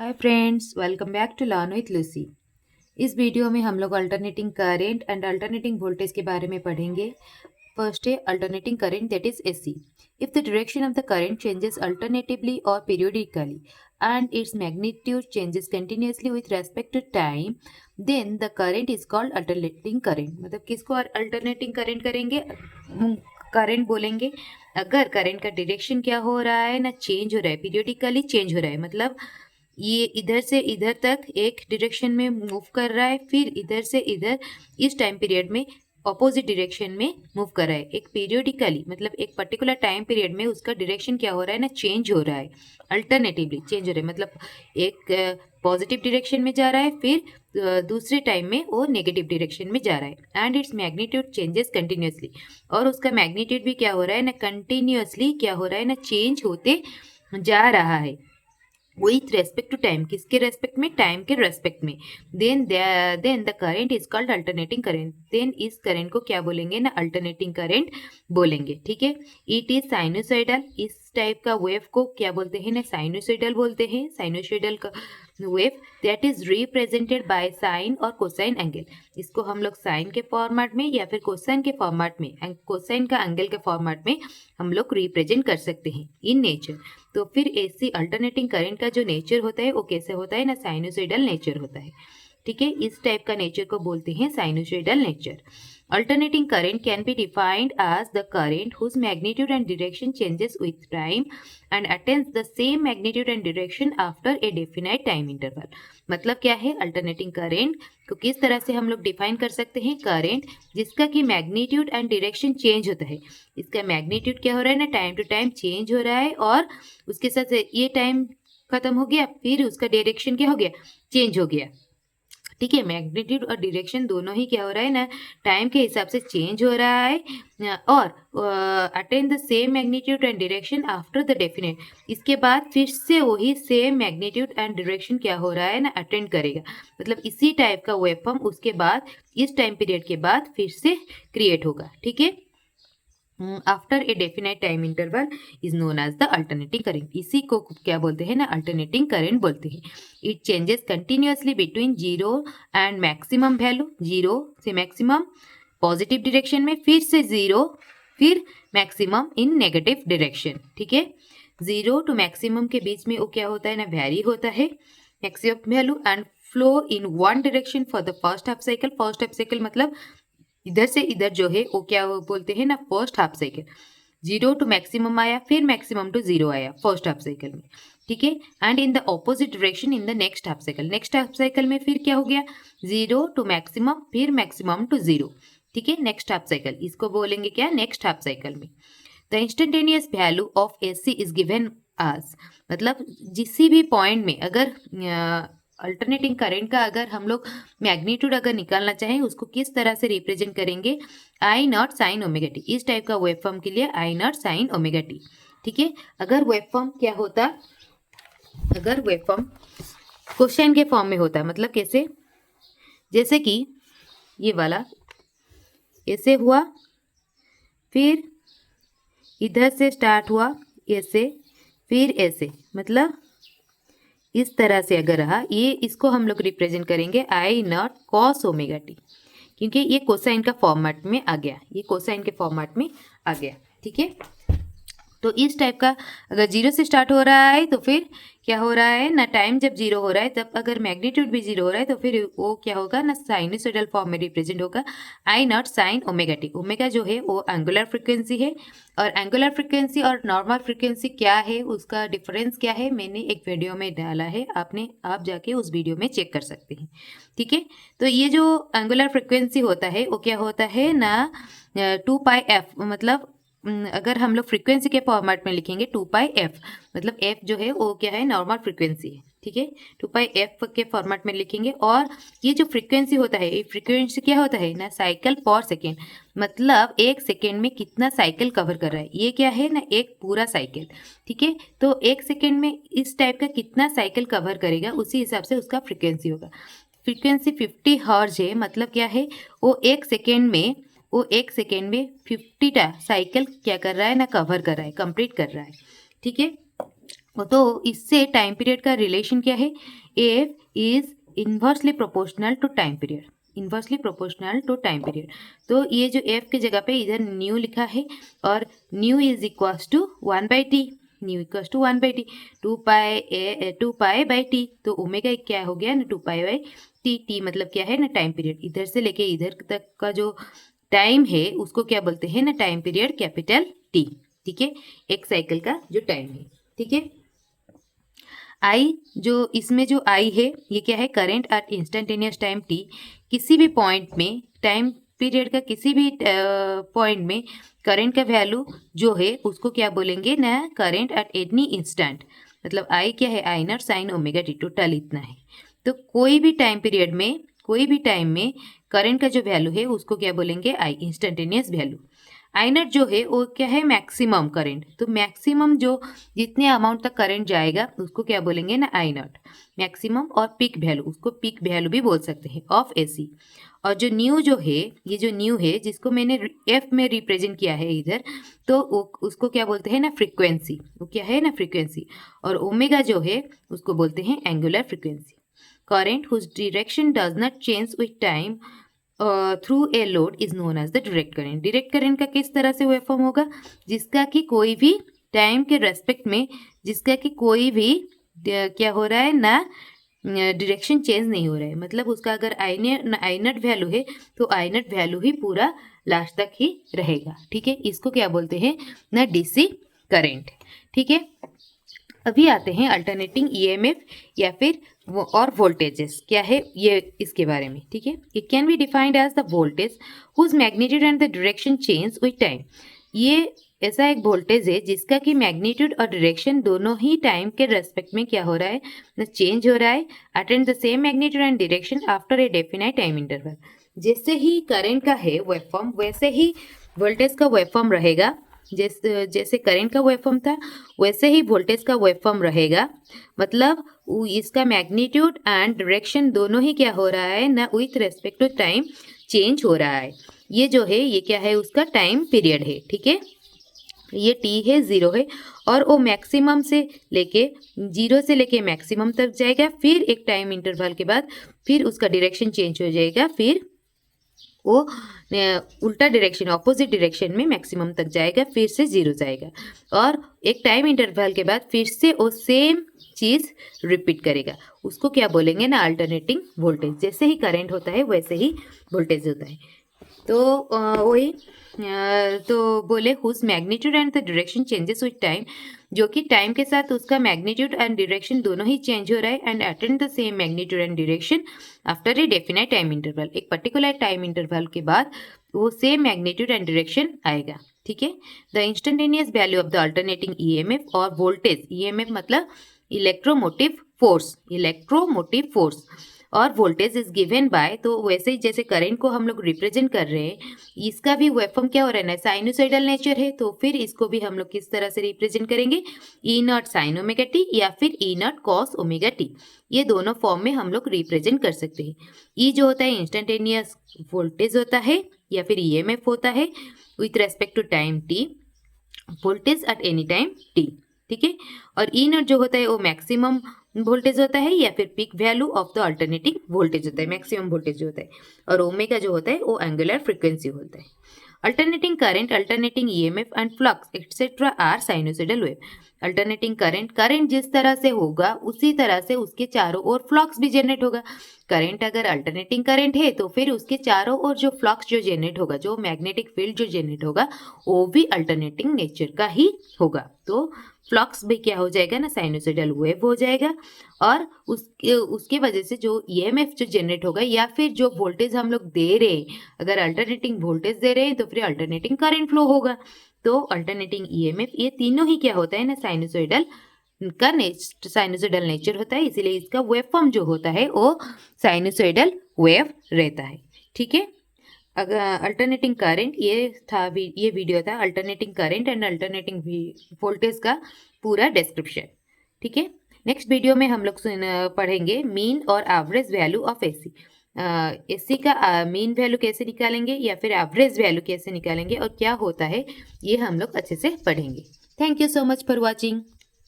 Hi friends, welcome back to learn with Lucy. इस video में हम लोग alternating current and alternating voltage के बारे में पढ़ेंगे। फर्स्ट है alternating current, that is AC. If the direction of the current changes alternatively और periodically and its magnitude changes continuously with respect to time, then the current is called alternating current. मतलब किसको alternating current करेंगे, current बोलेंगे अगर current का direction क्या हो रहा है ना, चेंज हो रहा है, पीरियोडिकली चेंज हो रहा है। मतलब ये इधर से इधर तक एक डायरेक्शन में मूव कर रहा है, फिर इधर से इधर इस टाइम पीरियड में ऑपोजिट डायरेक्शन में मूव कर रहा है। एक पीरियोडिकली मतलब एक पर्टिकुलर टाइम पीरियड में उसका डायरेक्शन क्या हो रहा है ना, चेंज हो रहा है, अल्टरनेटिवली चेंज हो रहा है। मतलब एक पॉजिटिव डायरेक्शन में जा रहा है, फिर दूसरे टाइम में वो नेगेटिव डायरेक्शन में जा रहा है। And its magnitude changes continuously, और उसका मैग्नीट्यूड भी क्या हो रहा है ना, कंटिन्यूअसली क्या हो रहा है ना, चेंज होते जा रहा है विथ रेस्पेक्ट टू टाइम। किसके रेस्पेक्ट में? टाइम के रेस्पेक्ट में। Then the current is called alternating current. Then इस करंट को क्या बोलेंगे ना, अल्टरनेटिंग करंट बोलेंगे। ठीक है, इट इज साइनोसॉइडल। इस टाइप का वेव को क्या बोलते हैं ना, साइनोसॉइडल बोलते हैं। साइनोसॉइडल का wave that is represented by sine और कोसाइन एंगल। इसको हम लोग साइन के फॉर्मेट में या फिर कोसाइन के फॉर्मेट में, कोसाइन का एंगल के फॉर्मेट में हम लोग रिप्रेजेंट कर सकते हैं इन नेचर। तो फिर एसी अल्टरनेटिंग करंट का जो नेचर होता है वो कैसे होता है ना, साइनोसॉइडल नेचर होता है। ठीक है, इस टाइप का नेचर को बोलते हैं sinusoidal nature. Alternating current can be defined as the current whose magnitude and direction changes with time and attains the same magnitude and direction after a definite time interval. मतलब क्या है alternating current को किस तरह से हम लोग define कर सकते हैं? करंट जिसका कि मैग्नीट्यूड एंड डायरेक्शन चेंज होता है। इसका मैग्नीट्यूड क्या हो रहा है ना, टाइम टू टाइम चेंज हो रहा है, और उसके साथ ये टाइम खत्म हो गया, फिर उसका डायरेक्शन क्या हो गया, चेंज हो गया। ठीक है, मैग्नीट्यूड और डायरेक्शन दोनों ही क्या हो रहा है ना, टाइम के हिसाब से चेंज हो रहा है, और attain the same magnitude and direction after the definite. इसके बाद फिर से वही सेम मैग्नीट्यूड एंड डायरेक्शन क्या हो रहा है ना, अटेंड करेगा। मतलब इसी टाइप का वेवफॉर्म उसके बाद इस टाइम पीरियड के बाद फिर से क्रिएट होगा। ठीक है, after a definite time interval is known as the alternating current. इसी को क्या बोलते हैं ना, अल्टरनेटिंग करंट बोलते हैं। It changes continuously between zero and maximum value, zero से मैक्सिमम पॉजिटिव डायरेक्शन में, फिर से जीरो, फिर मैक्सिमम इन नेगेटिव डायरेक्शन। ठीक है, जीरो टू मैक्सिमम के बीच में वो क्या होता है ना, वैरी होता है maximum value, and flow in one direction for the first half cycle. First half cycle मतलब इधर से इधर जो है वो क्या बोलते हैं ना, first half cycle. Zero to maximum आया, फिर मैक्सिमम टू जीरो आया फर्स्ट हाफ साइकिल में। ठीक है, and in the opposite direction in the next half cycle. Next half cycle में फिर क्या हो गया, जीरो टू मैक्सिमम, फिर मैक्सिमम टू जीरो। ठीक है, नेक्स्ट हाफ साइकिल, इसको बोलेंगे क्या, नेक्स्ट हाफ साइकिल में। The instantaneous value of AC is given as. मतलब जिस भी पॉइंट में अगर अल्टरनेटिंग करंट का अगर हम लोग मैग्नीट्यूड अगर निकालना चाहें, उसको किस तरह से रिप्रेजेंट करेंगे, आई नॉट साइन ओमेगा टी। इस टाइप का वेवफॉर्म के लिए आई नॉट साइन ओमेगा टी। ठीक है, अगर वेवफॉर्म क्या होता, अगर वेवफॉर्म क्वेश्चन के फॉर्म में होता, मतलब कैसे, जैसे कि ये वाला ऐसे हुआ, फिर इधर से स्टार्ट हुआ ऐसे, फिर ऐसे, मतलब इस तरह से अगर रहा, ये इसको हम लोग रिप्रेजेंट करेंगे आई नॉट कॉस ओमेगा टी, क्योंकि ये कोसाइन का फॉर्मेट में आ गया, ये कोसाइन के फॉर्मेट में आ गया। ठीक है, तो इस टाइप का अगर जीरो से स्टार्ट हो रहा है तो फिर क्या हो रहा है ना, टाइम जब जीरो हो रहा है तब अगर मैग्नीट्यूड भी जीरो हो रहा है तो फिर वो क्या होगा ना, साइनोसॉइडल फॉर्म में रिप्रेजेंट होगा I nought sine omega t. Omega जो है वो एंगुलर फ्रीक्वेंसी है, और एंगुलर फ्रीक्वेंसी और नॉर्मल फ्रीक्वेंसी क्या है, उसका डिफरेंस क्या है, मैंने एक वीडियो में डाला है, आप जाके उस वीडियो में चेक कर सकते हैं। ठीक है, तो ये जो एंगुलर फ्रीक्वेंसी होता है वो क्या होता है ना, 2πf। मतलब अगर हम लोग फ्रीक्वेंसी के फॉर्मेट में लिखेंगे 2πf, मतलब f जो है वो क्या है, नॉर्मल फ्रीक्वेंसी है। ठीक है, 2πf के फॉर्मेट में लिखेंगे, और ये जो फ्रीक्वेंसी होता है, ये फ्रीक्वेंसी क्या होता है ना, साइकिल पर सेकेंड। मतलब एक सेकेंड में कितना साइकिल कवर कर रहा है, ये क्या है ना, एक पूरा साइकिल। ठीक है, तो एक सेकेंड में इस टाइप का कितना साइकिल कवर करेगा, उसी हिसाब से उसका फ्रीक्वेंसी होगा। फ्रीक्वेंसी 50 हर्ट्ज है, मतलब क्या है, वो एक सेकेंड में 50टा साइकिल क्या कर रहा है ना, कवर कर रहा है, कंप्लीट कर रहा है। ठीक है, तो इससे टाइम पीरियड का रिलेशन क्या है, f is inversely proportional to time period, inversely proportional to time period. तो ये जो एफ की जगह पे इधर न्यू लिखा है और nu is equals to 1/t, nu equals to 1/t, 2 pi तो ओमेगा क्या हो गया ना 2 पाई/t, टी मतलब क्या है ना टाइम पीरियड, इधर से लेके इधर तक का जो टाइम है उसको क्या बोलते हैं ना टाइम पीरियड कैपिटल टी। ठीक है, एक साइकिल का जो टाइम है। ठीक है, आई जो इसमें जो आई है ये क्या है, current at instantaneous time t, किसी भी पॉइंट में टाइम पीरियड का किसी भी पॉइंट में करंट का वैल्यू जो है उसको क्या बोलेंगे ना करंट एट एनी इंस्टेंट, मतलब आई क्या है, I nought sine omega t, total इतना है। तो कोई भी टाइम पीरियड में कोई भी टाइम में करंट का जो वैल्यू है उसको क्या बोलेंगे, आई इंस्टेंटेनियस वैल्यू। आई नॉट जो है वो क्या है, मैक्सिमम करंट, तो मैक्सिमम जो जितने अमाउंट तक करंट जाएगा उसको क्या बोलेंगे ना आई नॉट मैक्सिमम, और पीक वैल्यू उसको पीक वैल्यू भी बोल सकते हैं ऑफ एसी। और जो न्यू जो है, ये जो न्यू है जिसको मैंने एफ में रिप्रेजेंट किया है इधर, तो उसको क्या बोलते हैं ना फ्रीक्वेंसी, वो क्या है ना फ्रीक्वेंसी। और ओमेगा जो है उसको बोलते हैं angular frequency. Current whose direction does not change with time through a load is known as the direct current. Direct current का किस तरह से वेवफॉर्म होगा, जिसका कि कोई भी टाइम के रेस्पेक्ट में, जिसका कि कोई भी क्या हो रहा है ना डायरेक्शन चेंज नहीं हो रहा है, मतलब उसका अगर आई नट वैल्यू है तो आई नट वैल्यू ही पूरा लास्ट तक ही रहेगा। ठीक है, इसको क्या बोलते हैं ना डीसी करंट। ठीक है, अभी आते हैं अल्टरनेटिंग ईएमएफ या फिर और वोल्टेजेस क्या है ये इसके बारे में। ठीक है, it can be defined as the voltage whose magnitude and the direction change with time. ये ऐसा एक वोल्टेज है जिसका कि मैग्नीट्यूड और डायरेक्शन दोनों ही टाइम के रेस्पेक्ट में क्या हो रहा है ना चेंज हो रहा है, attend the same magnitude and direction after a definite time interval. जैसे ही करंट का है वेवफॉर्म वैसे ही वोल्टेज का वेवफॉर्म रहेगा, जैसे करंट का वेवफॉर्म था वैसे ही वोल्टेज का वेवफॉर्म रहेगा, मतलब इसका मैग्नीट्यूड एंड डायरेक्शन दोनों ही क्या हो रहा है ना with respect to time change हो रहा है। ये जो है ये क्या है, उसका टाइम पीरियड है। ठीक है, ये टी है, जीरो है, और वो मैक्सिमम से लेके जीरो से लेके मैक्सिमम तक जाएगा, फिर एक टाइम इंटरवल के बाद फिर उसका डायरेक्शन चेंज हो जाएगा, फिर वो उल्टा डायरेक्शन ऑपोजिट डायरेक्शन में मैक्सिमम तक जाएगा, फिर से जीरो जाएगा, और एक टाइम इंटरवल के बाद फिर से वो सेम चीज़ रिपीट करेगा। उसको क्या बोलेंगे ना अल्टरनेटिंग वोल्टेज। जैसे ही करंट होता है वैसे ही वोल्टेज होता है। तो वही तो बोले whose magnitude and the direction changes with time, जो कि टाइम के साथ उसका मैग्नीट्यूड एंड डायरेक्शन दोनों ही चेंज हो रहा है, and attend the same magnitude and direction after a definite time interval. एक पर्टिकुलर टाइम इंटरवल के बाद वो सेम मैग्नीट्यूड एंड डायरेक्शन आएगा। ठीक है, the instantaneous value of the alternating EMF और वोल्टेज, ईएमएफ मतलब इलेक्ट्रोमोटिव फोर्स, इलेक्ट्रोमोटिव फोर्स, और वोल्टेज इज गिवन बाय, तो वैसे ही जैसे करंट को हम लोग रिप्रेजेंट कर रहे हैं, इसका भी वेवफॉर्म क्या हो रहा है ना साइनोसॉइडल नेचर है, तो फिर इसको भी हम लोग किस तरह से रिप्रेजेंट करेंगे, ई नॉट साइन ओमेगा टी या फिर ई नॉट कॉस ओमेगा टी, ये दोनों फॉर्म में हम लोग रिप्रेजेंट कर सकते हैं। ई जो होता है इंस्टेंटेनियस वोल्टेज होता है या फिर ईएमएफ होता है with respect to time t, voltage at any time t. ठीक है, और ई नॉट जो होता है वो मैक्सिमम वोल्टेज होता है या फिर peak value of the alternating voltage होता है, मैक्सिमम वोल्टेज जो होता है, और ओमेगा जो होता है वो एंगुलर फ्रीक्वेंसी होता है। Alternating current, alternating EMF and flux etcetera are sinusoidal wave. Alternating current जिस तरह से होगा उसी तरह से उसके चारों ओर फ्लक्स भी जनरेट होगा। करंट अगर अल्टरनेटिंग करंट है तो फिर उसके चारों ओर जो फ्लक्स जो जनरेट होगा, जो मैग्नेटिक फील्ड जो जनरेट होगा, वो भी अल्टरनेटिंग नेचर का ही होगा। तो फ्लक्स भी क्या हो जाएगा ना साइनोसॉइडल वेव हो जाएगा, और उसके वजह से जो ईएमएफ जो जनरेट होगा या फिर जो वोल्टेज हम लोग दे रहे हैं, अगर अल्टरनेटिंग वोल्टेज दे रहे हैं तो फिर अल्टरनेटिंग करंट फ्लो होगा। तो अल्टरनेटिंग ईएमएफ ये तीनों ही क्या होता है ना साइनोसॉइडल का साइनोसॉइडल नेचर होता है, इसीलिए इसका वेवफॉर्म जो होता है वो साइनोसॉइडल वेव रहता है। ठीक है, अगर अल्टरनेटिंग करंट ये था, ये वीडियो था alternating current and alternating voltage का पूरा डिस्क्रिप्शन। ठीक है, नेक्स्ट वीडियो में हम लोग पढ़ेंगे मीन और average value of AC. AC का मीन वैल्यू कैसे निकालेंगे या फिर एवरेज वैल्यू कैसे निकालेंगे और क्या होता है, ये हम लोग अच्छे से पढ़ेंगे। Thank you so much for watching.